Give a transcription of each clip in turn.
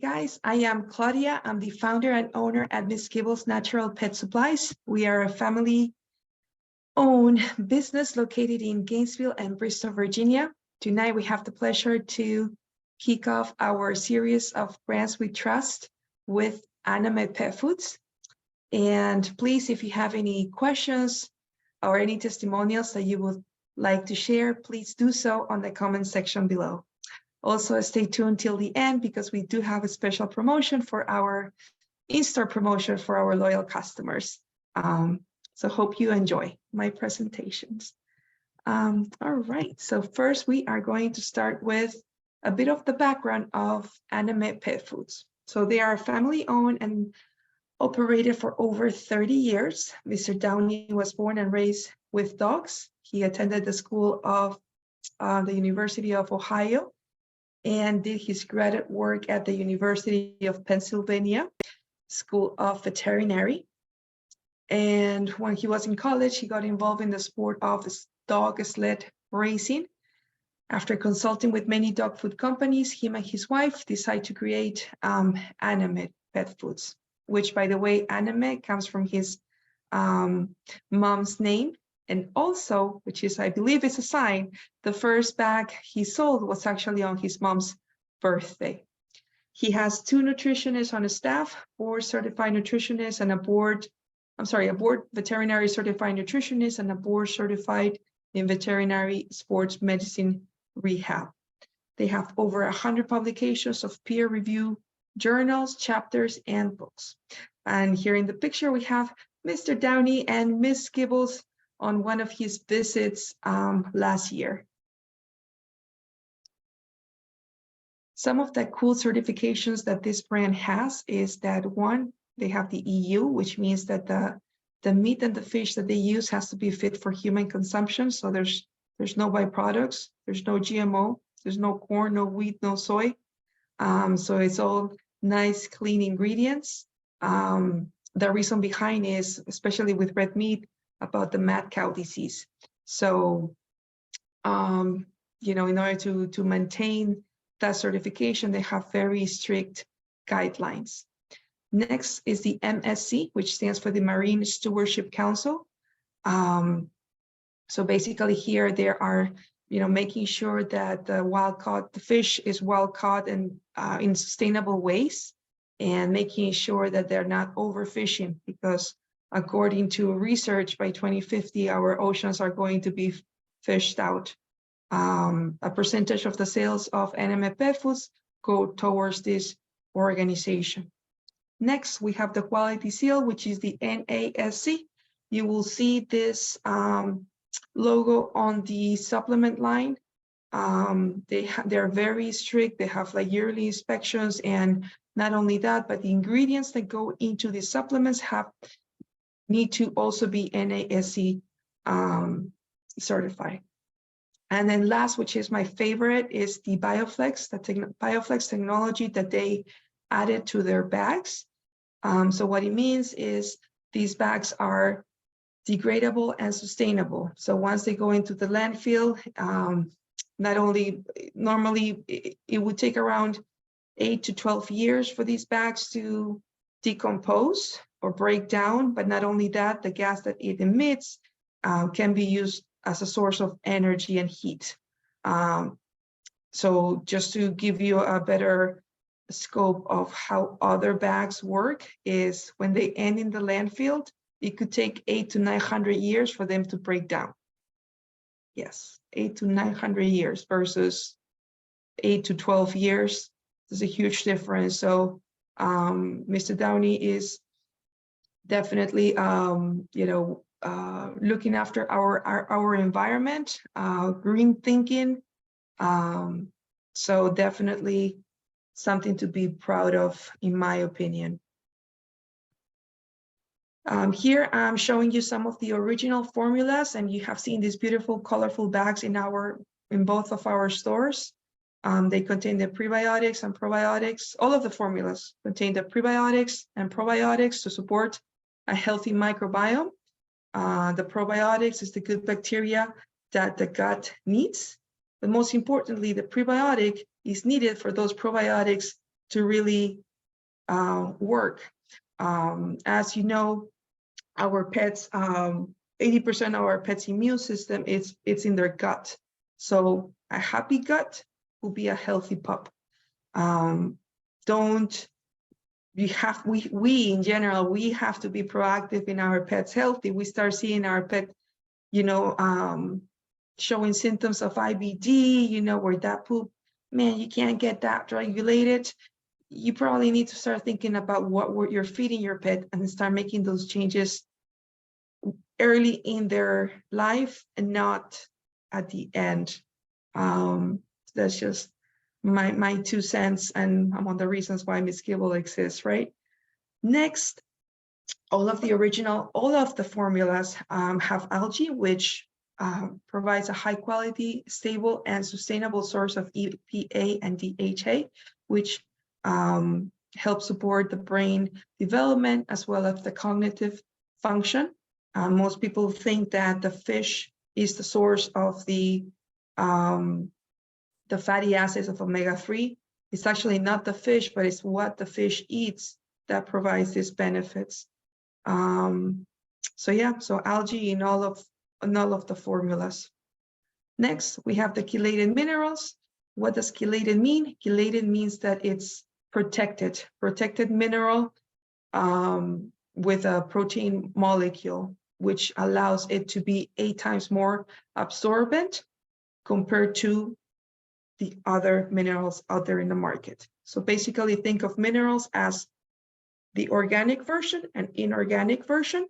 guys, I am Claudia. I'm the founder and owner at Miss Kibbles Natural Pet Supplies. We are a family-owned business located in Gainesville and Bristol, Virginia. Tonight, we have the pleasure to kick off our series of brands we trust with Annamaet Pet Foods. And please, if you have any questions or any testimonials that you would like to share, please do so on the comment section below. Also, stay tuned till the end because we do have a special promotion for our in-store promotion for our loyal customers. So hope you enjoy my presentations. All right, so first we are going to start with a bit of the background of Annamaet Pet Foods. So they are family-owned and operated for over 30 years. Mr. Downey was born and raised with dogs. He attended the school of the University of Ohio and did his graduate work at the University of Pennsylvania School of Veterinary. And when he was in college, he got involved in the sport of dog sled racing. After consulting with many dog food companies, him and his wife decided to create Annamaet Pet Foods, which, by the way, Annamaet comes from his mom's name. And also, which is, I believe, is a sign, the first bag he sold was actually on his mom's birthday. He has 2 nutritionists on his staff, board-certified nutritionist and a board veterinary certified nutritionist and a board-certified in veterinary sports medicine rehab. They have over 100 publications of peer-reviewed journals, chapters, and books. And here in the picture, we have Mr. Downey and Miss Kibbles on one of his visits last year. Some of the cool certifications that this brand has is that, one, they have the EU, which means that the meat and the fish that they use has to be fit for human consumption. So there's no byproducts, there's no GMO, there's no corn, no wheat, no soy. So it's all nice, clean ingredients. The reason behind is, especially with red meat, about the mad cow disease. So, in order to maintain that certification, they have very strict guidelines. Next is the MSC, which stands for the Marine Stewardship Council. So basically here they are, making sure that the fish is wild caught and in sustainable ways, and making sure that they're not overfishing, because according to research, by 2050, our oceans are going to be fished out. A percentage of the sales of Annamaet Pet Foods go towards this organization. Next, we have the quality seal, which is the NASC. You will see this logo on the supplement line. They're very strict. They have like yearly inspections, and not only that, but the ingredients that go into the supplements need to also be NASC certified. And then last, which is my favorite, is the BioFlex, BioFlex technology that they added to their bags. So what it means is these bags are degradable and sustainable. So once they go into the landfill, normally it would take around 8 to 12 years for these bags to decompose or break down, but not only that, the gas that it emits can be used as a source of energy and heat. So just to give you a better scope of how other bags work, is when they end in the landfill, it could take 800 to 900 years for them to break down. Yes, 800 to 900 years versus 8 to 12 years. There's a huge difference. So Mr. Downey is definitely, looking after our environment, green thinking. So definitely something to be proud of, in my opinion. Here I'm showing you some of the original formulas, and you have seen these beautiful, colorful bags in both of our stores. They contain the prebiotics and probiotics. All of the formulas contain the prebiotics and probiotics to support a healthy microbiome. The probiotics is the good bacteria that the gut needs. But most importantly, the prebiotic is needed for those probiotics to really work. As you know, our pets, 80% of our pets' immune system it's in their gut. So a happy gut will be a healthy pup. We in general, we have to be proactive in our pets' healthy. We start seeing our pet, showing symptoms of IBD, where that poop, man, you can't get that regulated. You probably need to start thinking about what you're feeding your pet and start making those changes early in their life and not at the end. That's just my 2 cents, and one of the reasons why Miss Kibble exists, right? Next, all of the formulas have algae, which provides a high quality, stable, and sustainable source of EPA and DHA, which help support the brain development as well as the cognitive function. Most people think that the fish is the source of the fatty acids of omega-3. It's actually not the fish, but it's what the fish eats that provides these benefits. So algae in all of the formulas. Next, we have the chelated minerals. What does chelated mean? Chelated means that it's protected mineral with a protein molecule, which allows it to be 8 times more absorbent compared to the other minerals out there in the market. So basically think of minerals as the organic version and inorganic version.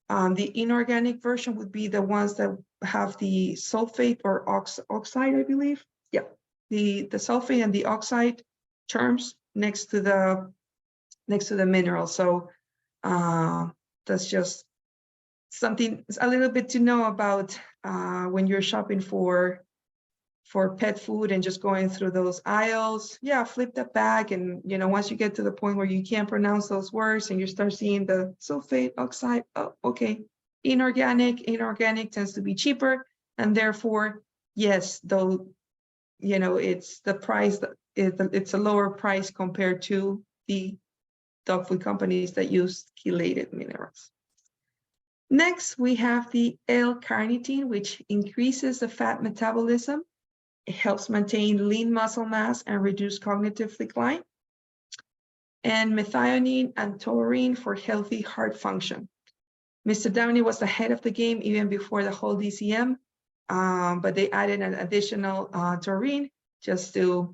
The inorganic version would be the ones that have the sulfate or oxide, I believe. Yeah, the sulfate and the oxide terms next to the mineral. So that's just something, a little bit to know about when you're shopping for pet food and just going through those aisles. Yeah, flip that bag, and once you get to the point where you can't pronounce those words and you start seeing the sulfate, oxide, oh, okay, inorganic tends to be cheaper, and therefore, yes, though, it's the price, it's a lower price compared to the dog food companies that use chelated minerals. Next, we have the L-carnitine, which increases the fat metabolism. It helps maintain lean muscle mass and reduce cognitive decline. And methionine and taurine for healthy heart function. Mr. Downey was ahead of the game even before the whole DCM, but they added an additional taurine just to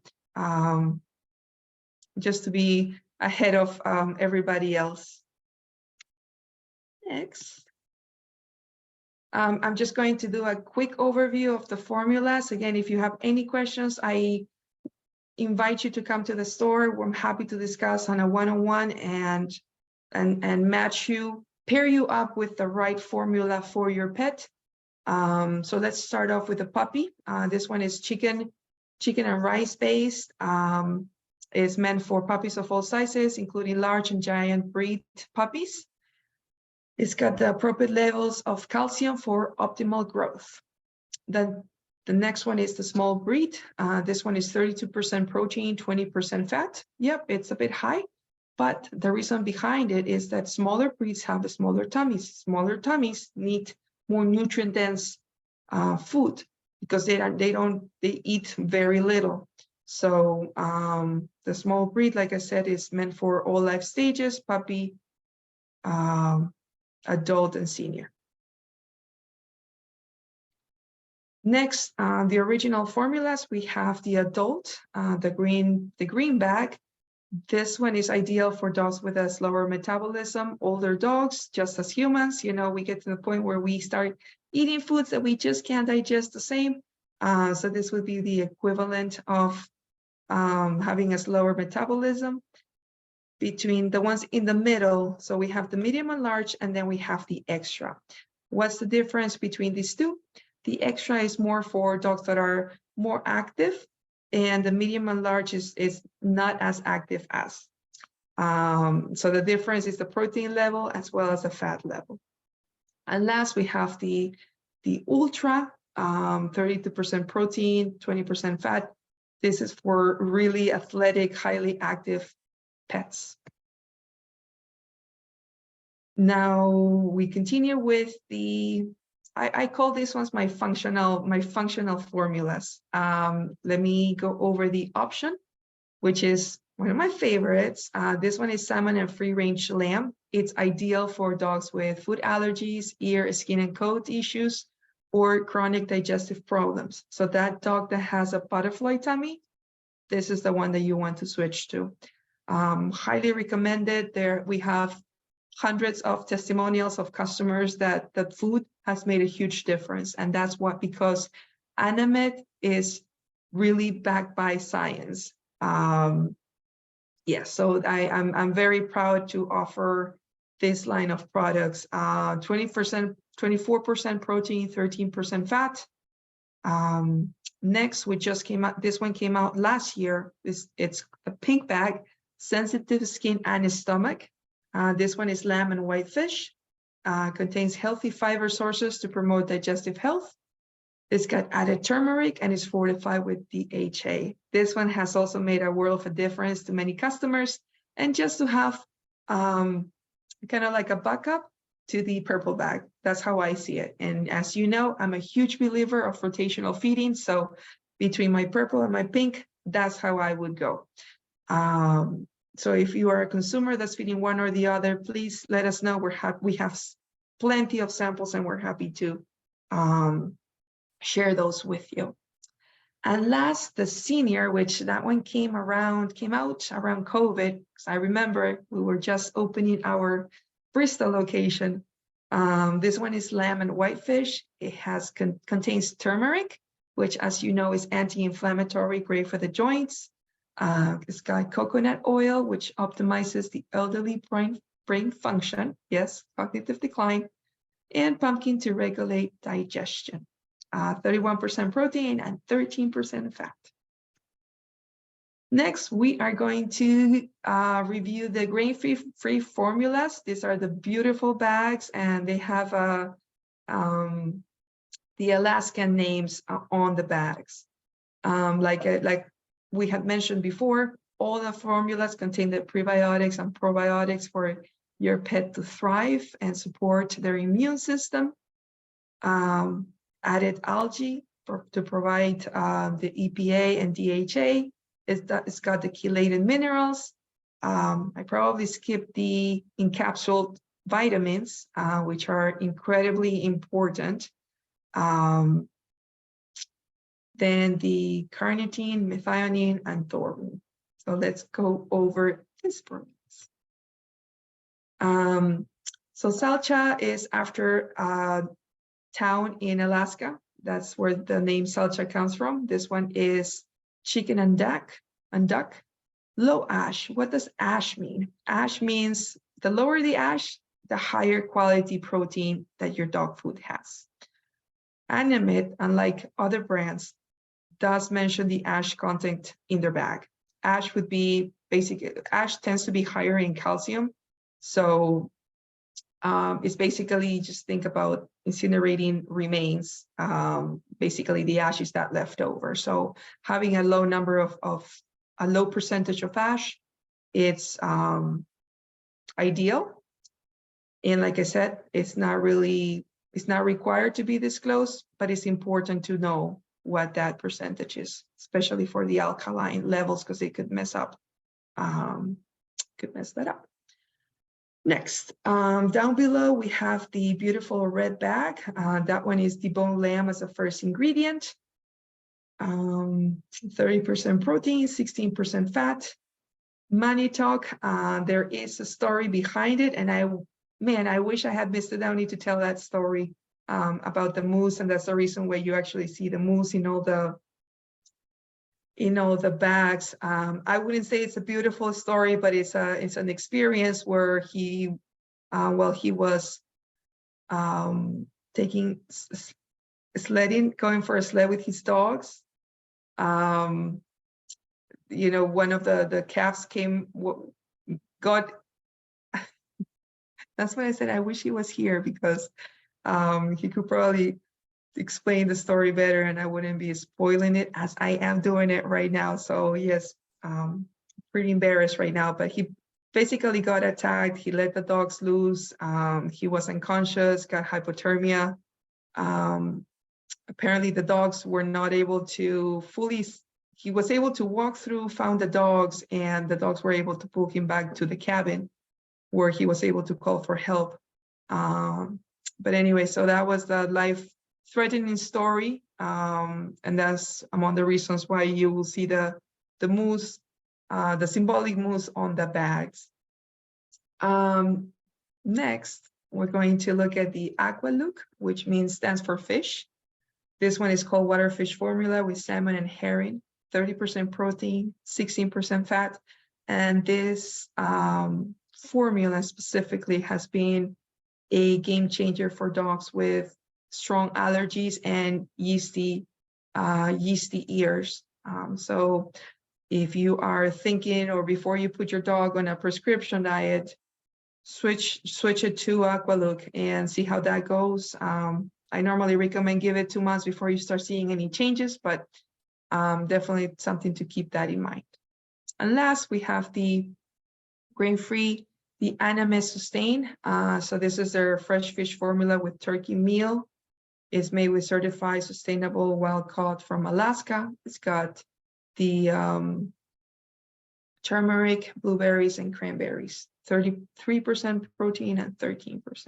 be ahead of everybody else. Next. I'm just going to do a quick overview of the formulas. Again, if you have any questions, I invite you to come to the store. I'm happy to discuss on a one-on-one and pair you up with the right formula for your pet. So let's start off with the puppy. This one is chicken and rice based. It's meant for puppies of all sizes, including large and giant breed puppies. It's got the appropriate levels of calcium for optimal growth. Then the next one is the small breed. This one is 32% protein, 20% fat. Yep, it's a bit high, but the reason behind it is that smaller breeds have the smaller tummies. Smaller tummies need more nutrient-dense food because they eat very little. So the small breed, like I said, is meant for all life stages: puppy, adult, and senior. Next, the original formulas, we have the adult, the green bag. This one is ideal for dogs with a slower metabolism, older dogs, just as humans. We get to the point where we start eating foods that we just can't digest the same. So this would be the equivalent of having a slower metabolism. Between the ones in the middle, so we have the medium and large, and then we have the extra. What's the difference between these two? The extra is more for dogs that are more active, and the medium and large is not as active as. So the difference is the protein level as well as the fat level. And last, we have the ultra, 32% protein, 20% fat. This is for really athletic, highly active pets. Now we continue with the, I call this ones my functional formulas. Let me go over the option, which is one of my favorites. This one is salmon and free-range lamb. It's ideal for dogs with food allergies, ear, skin, and coat issues, or chronic digestive problems. So that dog that has a butterfly tummy, this is the one that you want to switch to. Highly recommended. There we have hundreds of testimonials of customers that food has made a huge difference. And that's what, because Annamaet is really backed by science. Yeah, so I'm very proud to offer this line of products. 20%, 24% protein, 13% fat. Next, we just came out, this one came out last year. It's a pink bag, sensitive skin and stomach. This one is lamb and whitefish. Contains healthy fiber sources to promote digestive health. It's got added turmeric and is fortified with DHA. This one has also made a world of a difference to many customers. And just to have kind of like a backup to the purple bag. That's how I see it. And as you know, I'm a huge believer of rotational feeding. So between my purple and my pink, that's how I would go. So if you are a consumer that's feeding one or the other, please let us know. We have plenty of samples and we're happy to share those with you. And last, the senior, which that one came out around COVID, because I remember we were just opening our Bristol location. This one is lamb and whitefish. It contains turmeric, which, as you know, is anti-inflammatory, great for the joints. It's got coconut oil, which optimizes the elderly brain function, yes, cognitive decline, and pumpkin to regulate digestion. 31% protein and 13% fat. Next, we are going to review the grain-free formulas. These are the beautiful bags, and they have the Alaskan names on the bags. Like we had mentioned before, all the formulas contain the prebiotics and probiotics for your pet to thrive and support their immune system. Added algae to provide the EPA and DHA. It's got the chelated minerals. I probably skipped the encapsulated vitamins, which are incredibly important. Then the carnitine, methionine, and taurine. So let's go over this for so Salcha is after a town in Alaska. That's where the name Salcha comes from. This one is chicken and duck. Low ash. What does ash mean? Ash means the lower the ash, the higher quality protein that your dog food has. Annamaet, unlike other brands, does mention the ash content in their bag. Ash would be basically, ash tends to be higher in calcium. So it's basically, just think about incinerating remains. Basically the ash is that left over. So having a low number of a low percentage of ash, it's ideal. And like I said, it's not required to be disclosed, but it's important to know what that percentage is, especially for the alkaline levels, because it could mess that up. Next, down below, we have the beautiful red bag. That one is deboned lamb as a first ingredient. 30% protein, 16% fat. Manitok, there is a story behind it. And I wish I had Mr. Downey to tell that story about the moose. And that's the reason why you actually see the moose in all the bags. I wouldn't say it's a beautiful story, but it's an experience where he was going for a sled with his dogs. One of the calves that's why I said I wish he was here, because he could probably explain the story better and I wouldn't be spoiling it as I am doing it right now. So yes, pretty embarrassed right now, but he basically got attacked. He let the dogs loose. He was unconscious, got hypothermia. Apparently the dogs were not able to fully, he was able to walk through, found the dogs, and the dogs were able to pull him back to the cabin where he was able to call for help. But anyway, so that was the life-threatening story. And that's among the reasons why you will see the moose, the symbolic moose on the bags. Next, we're going to look at the aqua look, which stands for fish. This one is called water fish formula with salmon and herring, 30% protein, 16% fat. And this formula specifically has been a game changer for dogs with strong allergies and yeasty ears. So if you are thinking, or before you put your dog on a prescription diet, switch it to Aqualook and see how that goes. I normally recommend give it 2 months before you start seeing any changes, but definitely something to keep that in mind. And last, we have the grain-free, the Annamaet Sustain. So this is their fresh fish formula with turkey meal. It's made with certified sustainable wild caught from Alaska. It's got the turmeric, blueberries, and cranberries, 33% protein and 13% fat.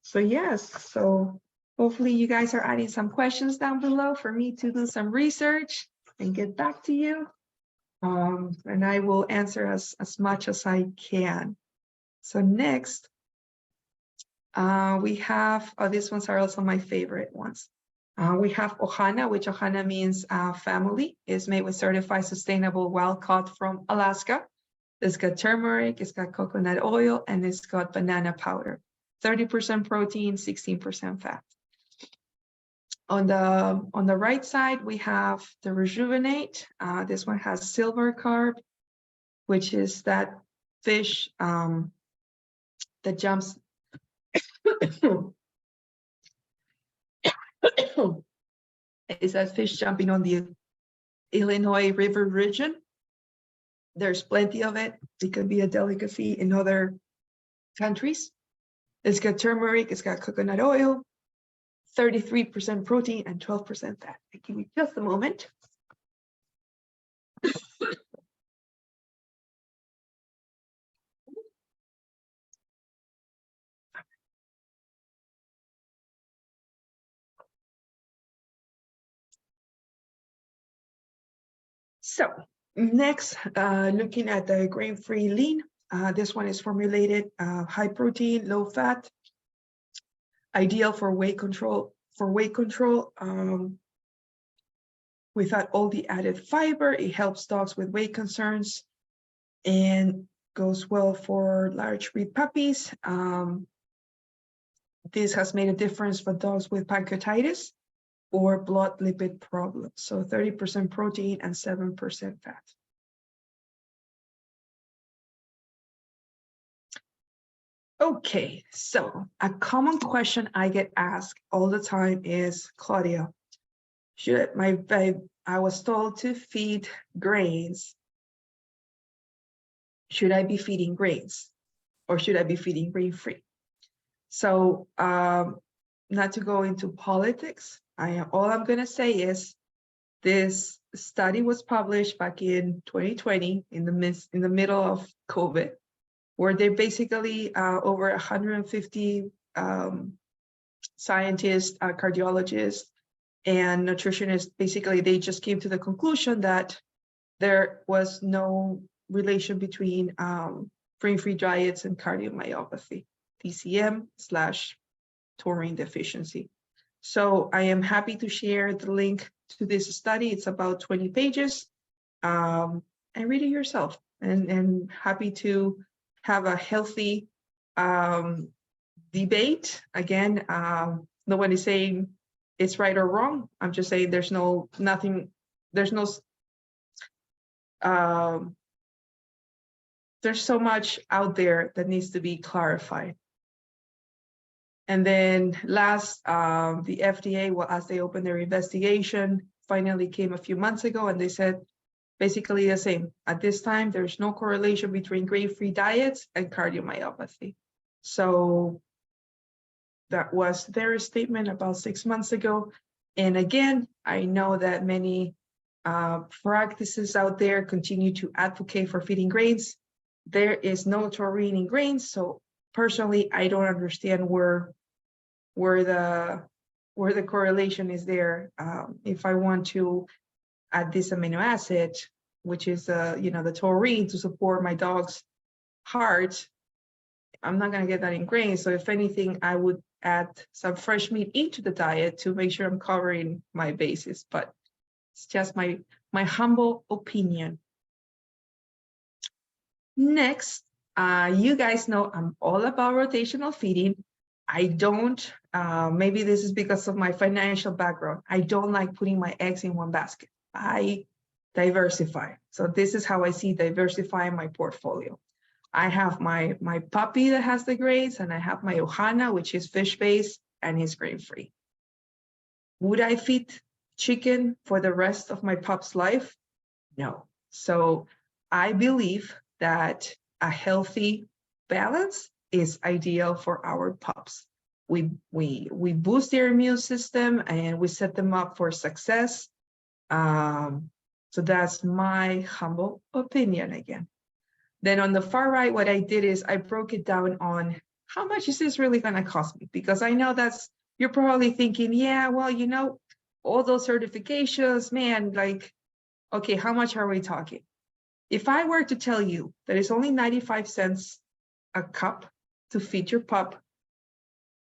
So yes, so hopefully you guys are adding some questions down below for me to do some research and get back to you. And I will answer as much as I can. So next, we have, these ones are also my favorite ones. We have Ohana, which Ohana means family. It's made with certified sustainable wild caught from Alaska. It's got turmeric, it's got coconut oil, and it's got banana powder. 30% protein, 16% fat. On the right side, we have the Rejuvenate. This one has silver carp, which is that fish that jumps. Is that fish jumping on the Illinois River region. There's plenty of it. It could be a delicacy in other countries. It's got turmeric, it's got coconut oil, 33% protein and 12% fat. Give me just a moment. So next, looking at the grain-free lean. This one is formulated high protein, low fat, ideal for weight control. Without all the added fiber, it helps dogs with weight concerns and goes well for large breed puppies. This has made a difference for dogs with pancreatitis or blood lipid problems. So 30% protein and 7% fat. Okay, so a common question I get asked all the time is, Claudia, I was told to feed grains. Should I be feeding grains or should I be feeding grain-free? So not to go into politics, all I'm going to say is this study was published back in 2020 in the middle of COVID, where they basically over 150 scientists, cardiologists, and nutritionists, basically they just came to the conclusion that there was no relation between grain-free diets and cardiomyopathy, TCM/taurine deficiency. So I am happy to share the link to this study. It's about 20 pages, and read it yourself. And happy to have a healthy debate. Again, nobody's saying it's right or wrong. I'm just saying there's so much out there that needs to be clarified. And then last, the FDA, well, as they opened their investigation, finally came a few months ago, and they said basically the same. At this time, there's no correlation between grain-free diets and cardiomyopathy. So that was their statement about 6 months ago. And again, I know that many practices out there continue to advocate for feeding grains. There is no taurine in grains, so personally, I don't understand where the correlation is there. If I want to add this amino acid, which is the taurine to support my dog's heart, I'm not gonna get that in grains. So if anything, I would add some fresh meat into the diet to make sure I'm covering my bases. But it's just my humble opinion. Next, you guys know I'm all about rotational feeding. I don't, maybe this is because of my financial background. I don't like putting my eggs in one basket. I diversify. So this is how I see diversifying my portfolio. I have my puppy that has the grains, and I have my Ohana, which is fish-based and is grain-free. Would I feed chicken for the rest of my pup's life? No. So I believe that a healthy balance is ideal for our pups. We boost their immune system and we set them up for success. So that's my humble opinion again. Then on the far right, what I did is I broke it down on how much is this really going to cost me? Because I know you're probably thinking, yeah, well, all those certifications, man, like, okay, how much are we talking? If I were to tell you that it's only 95 cents a cup to feed your pup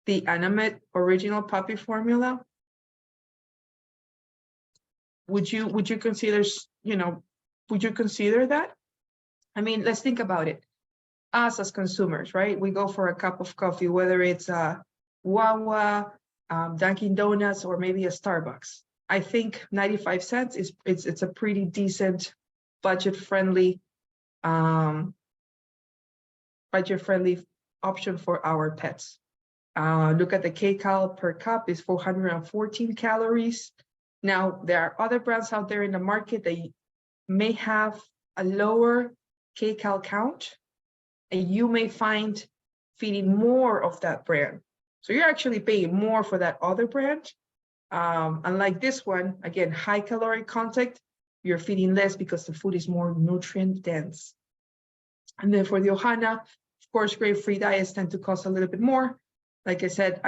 the Annamaet original puppy formula, would you consider, would you consider that? I mean, let's think about it. Us as consumers, right? We go for a cup of coffee, whether it's a Wawa, Dunkin' Donuts, or maybe a Starbucks. I think 95 cents it's a pretty decent budget-friendly option for our pets. Look at the kcal per cup is 414 calories. Now, there are other brands out there in the market that may have a lower kcal count, and you may find feeding more of that brand. So you're actually paying more for that other brand. Unlike this one, again, high caloric content, you're feeding less because the food is more nutrient dense. And then for the Ohana, of course, grain-free diets tend to cost a little bit more. Like I said,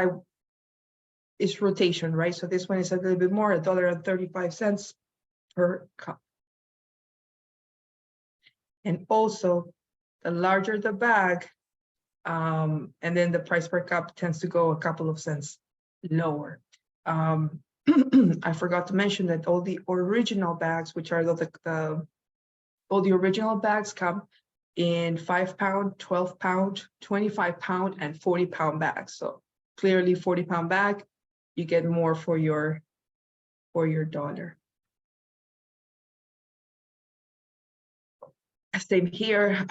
it's rotation, right? So this one is a little bit more, $1.35 per cup. And also, the larger the bag, and then the price per cup tends to go a couple of cents lower. I forgot to mention that all the original bags, which are all the original bags, come in 5-pound, 12-pound, 25-pound, and 40-pound bags. So clearly 40-pound bag, you get more for your dollar. Same here.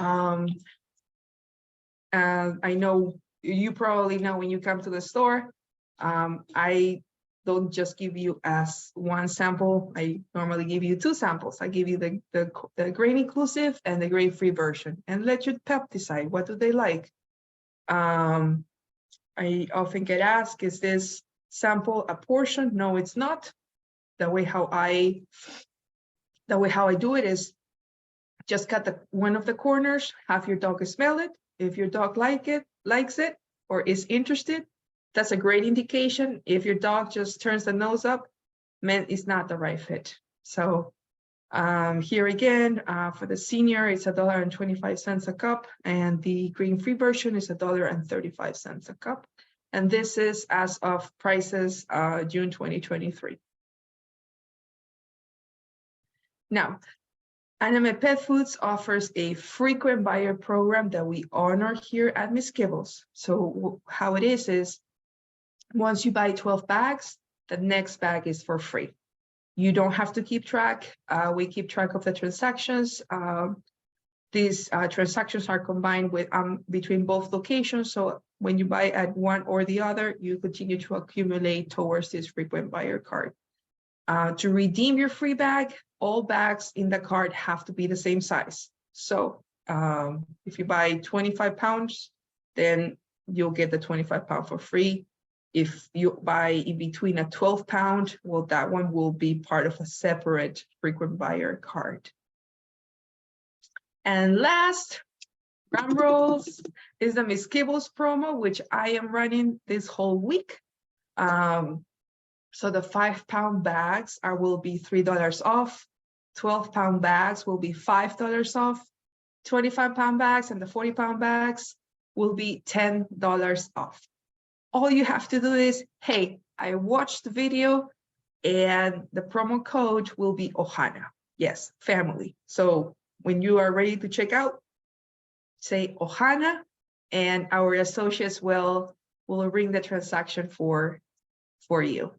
I know you probably know when you come to the store, I don't just give you as one sample. I normally give you 2 samples. I give you the grain inclusive and the grain-free version, and let your pet decide what do they like. I often get asked, is this sample a portion? No, it's not. The way how I do it is just cut one of the corners, have your dog smell it. If your dog likes it, or is interested, that's a great indication. If your dog just turns the nose up, man, it's not the right fit. So here again, for the senior, it's $1.25 a cup, and the grain-free version is $1.35 a cup. And this is as of prices June 2023. Now, Annamaet Pet Foods offers a frequent buyer program that we honor here at Miss Kibbles. So how it is once you buy 12 bags, the next bag is for free. You don't have to keep track. We keep track of the transactions. these transactions are combined with between both locations. So when you buy at one or the other, you continue to accumulate towards this frequent buyer card. To redeem your free bag, all bags in the card have to be the same size. So if you buy 25 pounds, then you'll get the 25 pound for free. If you buy in between a 12 pound, well, that one will be part of a separate frequent buyer card. And last, drum rolls, is the Miss Kibbles promo, which I am running this whole week. So the 5 pound bags will be $3 off. 12 pound bags will be $5 off. 25 pound bags and the 40 pound bags will be $10 off. All you have to do is, hey, I watched the video and the promo code will be Ohana. Yes, family. So when you are ready to check out, say Ohana, and our associates will ring the transaction for you.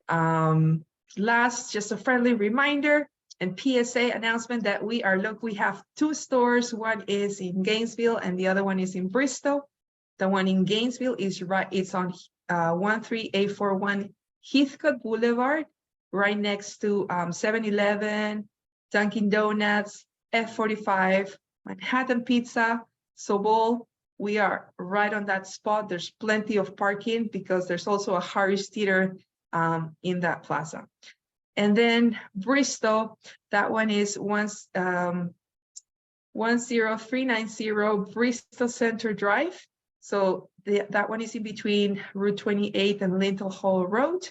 Last, just a friendly reminder and PSA announcement that we have 2 stores. One is in Gainesville and the other one is in Bristol. The one in Gainesville is it's on 13841 Heathcote Boulevard, right next to 7-Eleven, Dunkin' Donuts, F45, Manhattan Pizza, Sobol. We are right on that spot. There's plenty of parking because there's also a Harris Theater in that plaza. And then Bristol, that one is 10390 Bristol Center Drive. So that one is in between Route 28 and Lintel Hall Road,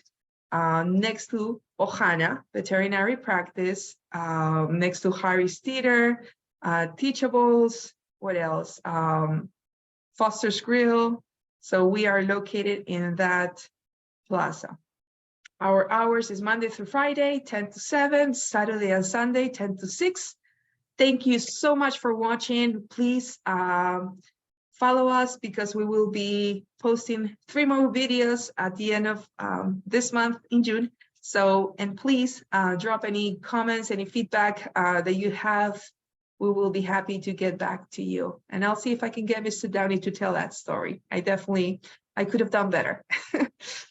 next to Ohana Veterinary Practice, next to Harris Theater, Teachables, what else? Foster's Grill. So we are located in that plaza. Our hours is Monday through Friday, 10 to 7, Saturday and Sunday, 10 to 6. Thank you so much for watching. Please follow us because we will be posting 3 more videos at the end of this month in June. So, and please drop any comments, any feedback that you have. We will be happy to get back to you. And I'll see if I can get Mr. Downey to tell that story. I could have done better.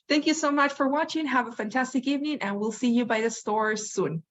Thank you so much for watching. Have a fantastic evening and we'll see you by the store soon.